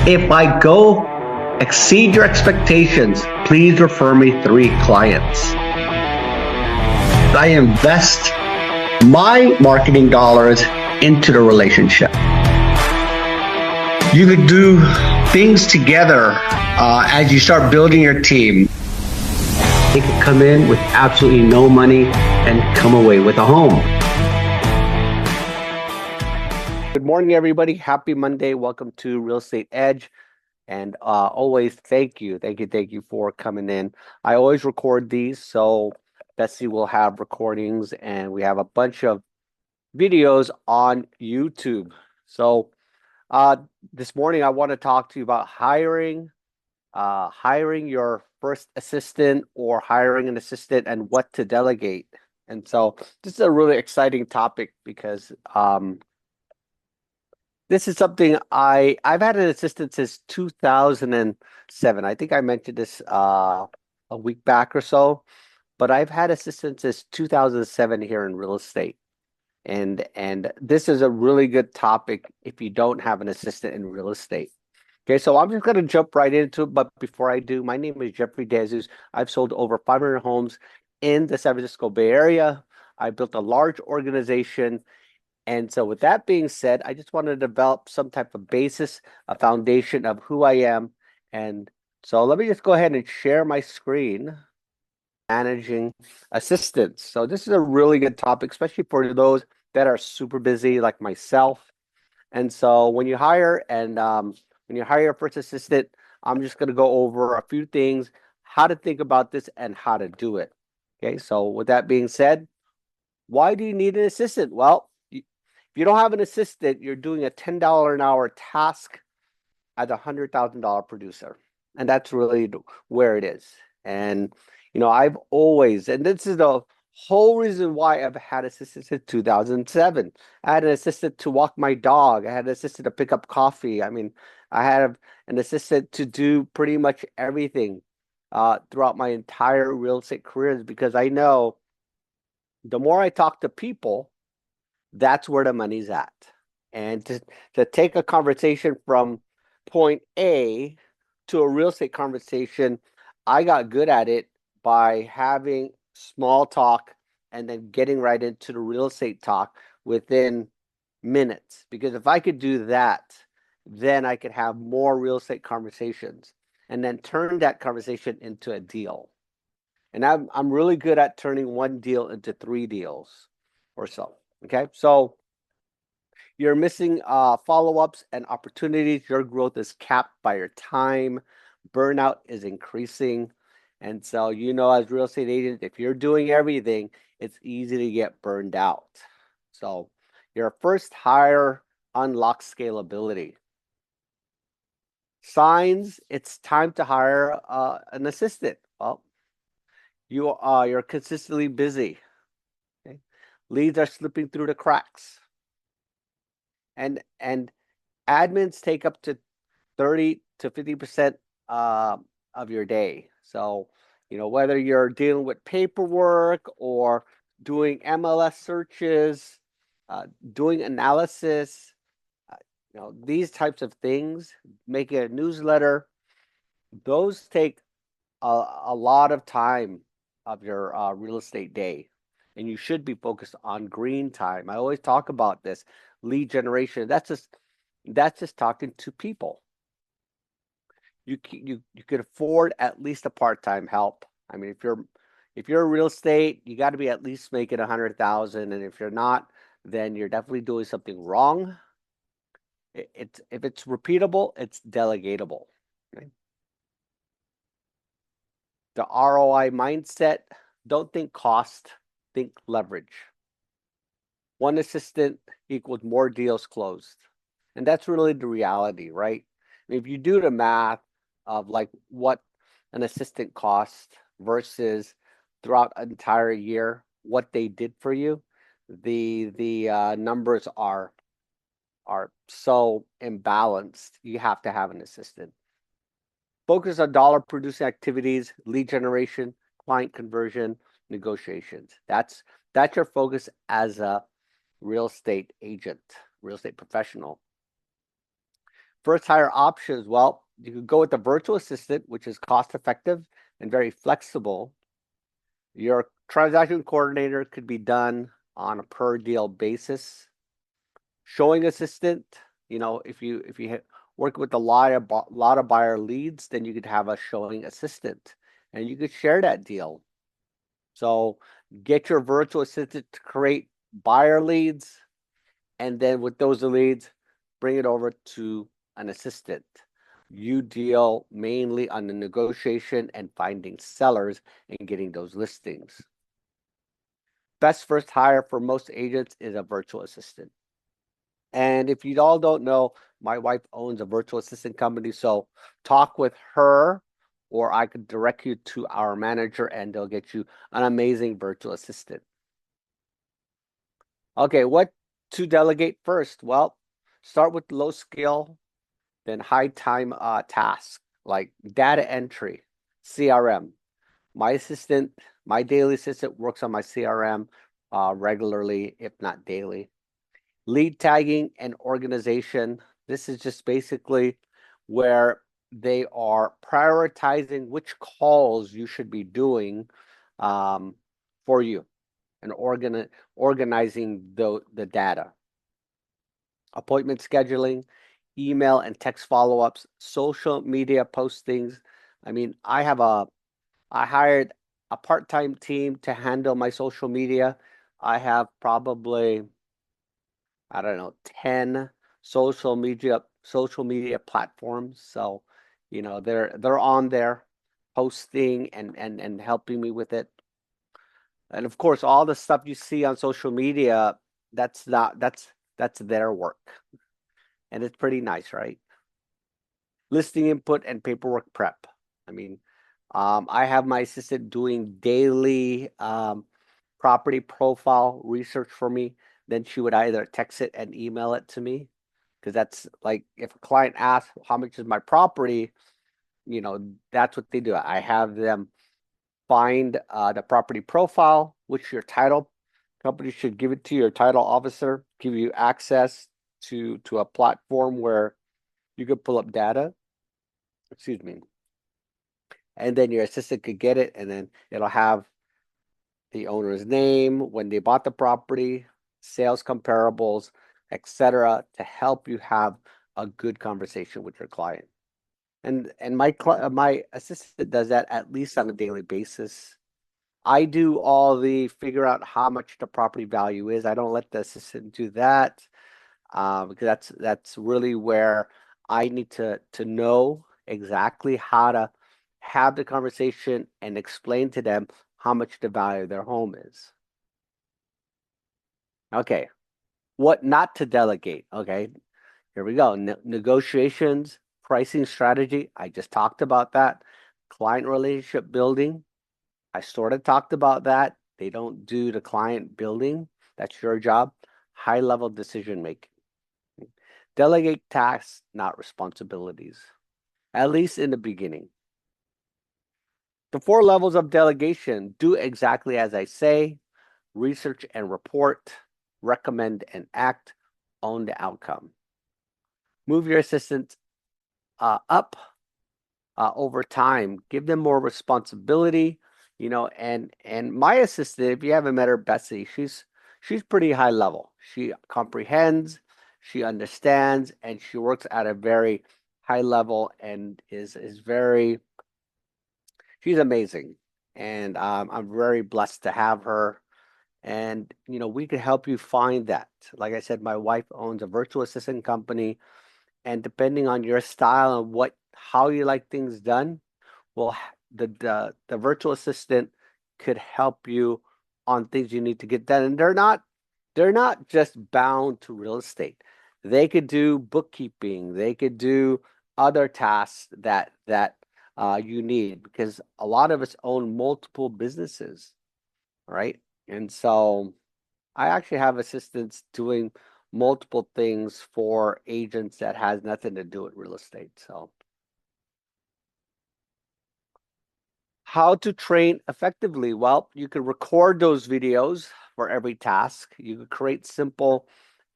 If I go exceed your expectations, please refer me 3 clients. I invest my marketing dollars into the relationship. You could do things together as you start building your team. They could come in with absolutely no money and come away with a home. Good morning, everybody. Happy Monday. Welcome to Real Estate Edge. And always thank you for coming in. I always record these, so Betsy will have recordings, and we have a bunch of videos on YouTube. So this morning I want to talk to you about hiring your first assistant or hiring an assistant and what to delegate. And so this is a really exciting topic because this is something I've had an assistant since 2007. I think I mentioned this a week back or so, but I've had assistants since 2007 here in real estate. And this is a really good topic if you don't have an assistant in real estate. Okay, so I'm just going to jump right into it. But before I do, my name is Jeffrey DeJesus. I've sold over 500 homes in the San Francisco Bay Area. I built a large organization. And so with that being said, I just want to develop some type of basis, a foundation of who I am. And so let me just go ahead and share my screen. Managing assistants. So this is a really good topic, especially for those that are super busy like myself. And so when you hire your first assistant, I'm just going to go over a few things, how to think about this and how to do it. Okay, so with that being said, why do you need an assistant? Well, if you don't have an assistant, you're doing a $10 an hour task as a $100,000 producer. And that's really where it is. And, I've always, and this is the whole reason why I've had assistants since 2007. I had an assistant to walk my dog. I had an assistant to pick up coffee. I mean, I had an assistant to do pretty much everything throughout my entire real estate careers, because I know the more I talk to people, that's where the money's at. And to take a conversation from point A to a real estate conversation, I got good at it by having small talk and then getting right into the real estate talk within minutes. Because if I could do that, then I could have more real estate conversations and then turn that conversation into a deal. And I'm really good at turning one deal into 3 deals or so. Okay, so you're missing follow-ups and opportunities. Your growth is capped by your time. Burnout is increasing. And so, as real estate agents, if you're doing everything, it's easy to get burned out. So your first hire unlocks scalability. Signs it's time to hire an assistant. Well, you're consistently busy. Okay? Leads are slipping through the cracks. And admins take up to 30 to 50% of your day. So, whether you're dealing with paperwork or doing MLS searches, doing analysis, these types of things, making a newsletter, those take a lot of time of your real estate day. And you should be focused on green time. I always talk about this lead generation. That's just talking to people. You could afford at least a part-time help. I mean, if you're real estate, you got to be at least making 100,000, and if you're not, then you're definitely doing something wrong. If it's repeatable, it's delegatable. Okay? The ROI mindset: don't think cost, think leverage. One assistant equals more deals closed. And that's really the reality, right? I mean, if you do the math of like what an assistant costs versus throughout an entire year, what they did for you, the numbers are so imbalanced. You have to have an assistant. Focus on dollar producing activities, lead generation, client conversion, negotiations. That's your focus as a real estate agent, real estate professional. First hire options. Well, you could go with the virtual assistant, which is cost effective and very flexible. Your transaction coordinator could be done on a per deal basis. Showing assistant, if you work with a lot of buyer leads, then you could have a showing assistant, and you could share that deal. So get your virtual assistant to create buyer leads, and then with those leads, bring it over to an assistant. You deal mainly on the negotiation and finding sellers and getting those listings. Best first hire for most agents is a virtual assistant. And if you all don't know, my wife owns a virtual assistant company, so talk with her, or I could direct you to our manager and they'll get you an amazing virtual assistant. Okay, what to delegate first? Well, start with low skill, then high time tasks like data entry, CRM. My daily assistant works on my CRM regularly, if not daily. Lead tagging and organization. This is just basically where they are prioritizing which calls you should be doing for you and organizing the data. Appointment scheduling, email and text follow-ups, social media postings. I mean, I hired a part-time team to handle my social media. I have probably, I don't know, 10 social media platforms. So, they're on there posting and helping me with it. And of course, all the stuff you see on social media, that's their work. And it's pretty nice, right? Listing input and paperwork prep. I mean, I have my assistant doing daily property profile research for me. Then she would either text it and email it to me, because that's like, if a client asks how much is my property, that's what they do. I have them find the property profile, which your title company should give it to your title officer, give you access to a platform where you could pull up data. Excuse me. And then your assistant could get it, and then it'll have the owner's name, when they bought the property, sales comparables, etc., to help you have a good conversation with your client. And my assistant does that at least on a daily basis. I do all the figure out how much the property value is. I don't let the assistant do that, because that's really where I need to know exactly how to have the conversation and explain to them how much the value of their home is. Okay, what not to delegate? Okay, here we go. Negotiations, pricing strategy. I just talked about that. Client relationship building. I sort of talked about that. They don't do the client building. That's your job. High level decision making. Delegate tasks, not responsibilities, at least in the beginning. The 4 levels of delegation: do exactly as I say, research and report, recommend and act, own the outcome. Move your assistant up over time. Give them more responsibility, and my assistant, if you haven't met her, Betsy, she's pretty high level. She comprehends, she understands, and she works at a very high level and is very, she's amazing. And I'm very blessed to have her. And we can help you find that. Like I said, my wife owns a virtual assistant company, and depending on your style and how you like things done, well, the virtual assistant could help you on things you need to get done. And they're not just bound to real estate. They could do bookkeeping. They could do other tasks that you need, because a lot of us own multiple businesses, right? And so I actually have assistants doing multiple things for agents that has nothing to do with real estate. So how to train effectively? Well, you can record those videos for every task. You could create simple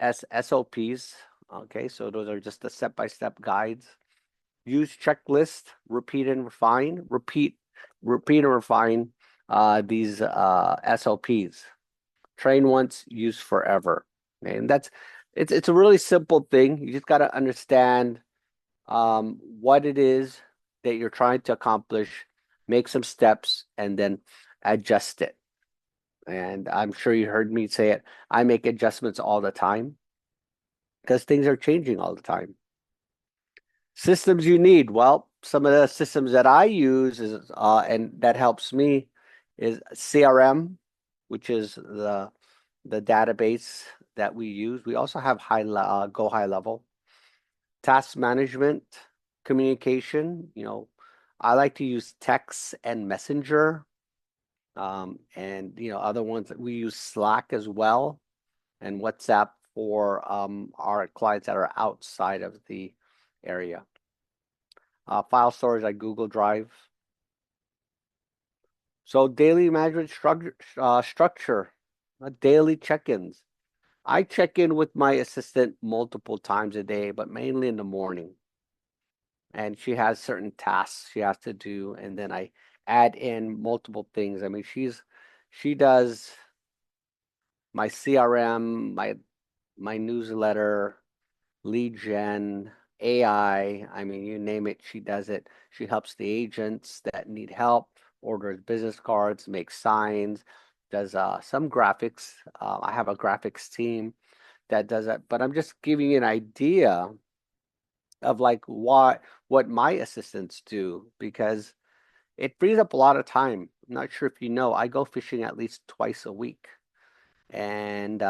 SOPs. Okay, so those are just the step-by-step guides. Use checklist, repeat and refine, repeat and refine these SOPs. Train once, use forever. And it's a really simple thing. You just got to understand what it is that you're trying to accomplish, make some steps, and then adjust it. And I'm sure you heard me say it. I make adjustments all the time because things are changing all the time. Systems you need. Well, some of the systems that I use is and that helps me is CRM, which is the database that we use. We also have Go High Level. Task management, communication. I like to use text and Messenger, and other ones that we use Slack as well, and WhatsApp for our clients that are outside of the area. File storage like Google Drive. So daily management structure, daily check-ins. I check in with my assistant multiple times a day, but mainly in the morning. And she has certain tasks she has to do, and then I add in multiple things. I mean, she does my CRM, my newsletter, lead gen, AI. I mean, you name it, she does it. She helps the agents that need help, orders business cards, makes signs, does some graphics. I have a graphics team that does that, but I'm just giving you an idea of like what my assistants do because it frees up a lot of time. I'm not sure if you know, I go fishing at least twice a week. And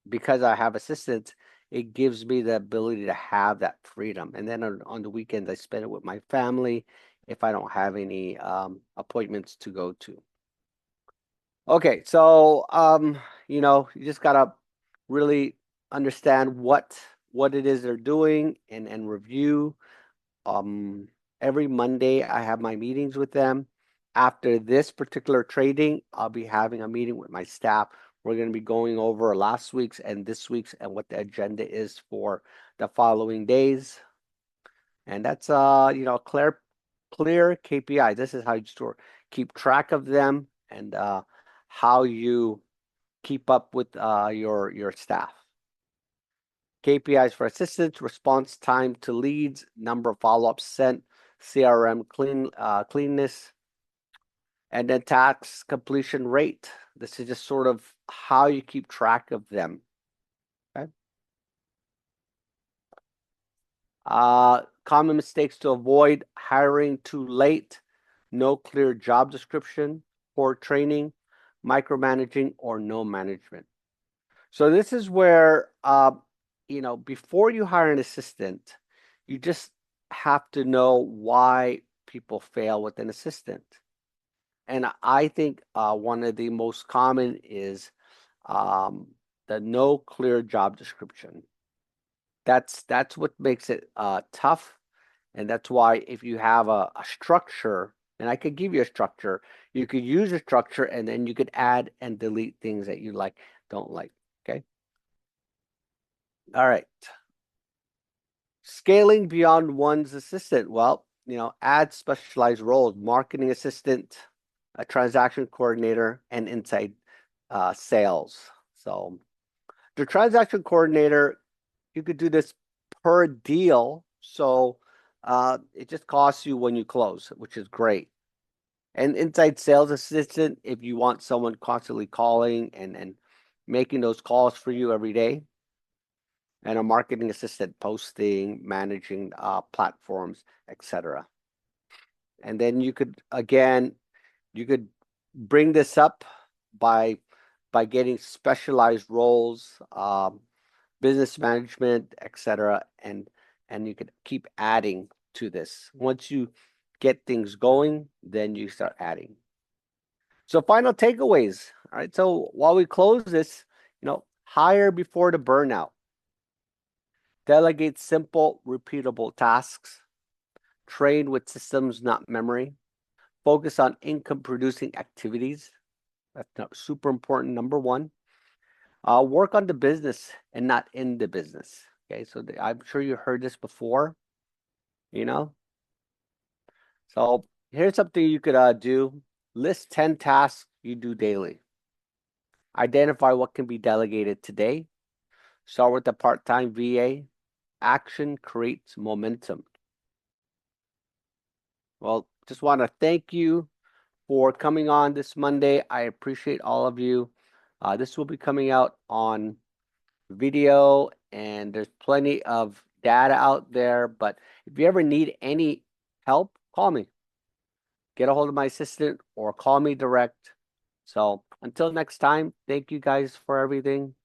because I have assistants, it gives me the ability to have that freedom. And then on the weekends, I spend it with my family if I don't have any appointments to go to. Okay, so you just gotta really understand what it is they're doing and review. Um, every Monday I have my meetings with them. After this particular trading, I'll be having a meeting with my staff. We're going to be going over last week's and this week's and what the agenda is for the following days. And that's clear KPI. This is how you keep track of them and how you keep up with your staff. KPIs for assistants, response time to leads, number of follow-ups sent, CRM cleanness, and then task completion rate. This is just sort of how you keep track of them. Okay. Common mistakes to avoid: hiring too late, no clear job description, poor training, micromanaging, or no management. So this is where, before you hire an assistant, you just have to know why people fail with an assistant. And I think one of the most common is the no clear job description. That's what makes it tough. And that's why if you have a structure, and I could give you a structure, you could use a structure and then you could add and delete things that you like, don't like. Okay. All right. Scaling beyond one's assistant. Well, add specialized roles: marketing assistant, a transaction coordinator, and inside sales. So the transaction coordinator, you could do this per deal. So it just costs you when you close, which is great. And inside sales assistant, if you want someone constantly calling and making those calls for you every day. And a marketing assistant, posting, managing platforms, etc. And then you could bring this up by getting specialized roles, business management, etc. And you could keep adding to this. Once you get things going, then you start adding. So final takeaways. All right. So while we close this, hire before the burnout. Delegate simple, repeatable tasks. Train with systems, not memory. Focus on income producing activities. That's super important. Number one. Work on the business and not in the business. Okay, so I'm sure you heard this before, you know. So here's something you could do. List 10 tasks you do daily. Identify what can be delegated today. Start with the part-time VA. Action creates momentum. Well, just want to thank you for coming on this Monday. I appreciate all of you. This will be coming out on video, and there's plenty of data out there. But if you ever need any help, call me. Get a hold of my assistant or call me direct. So until next time, thank you guys for everything.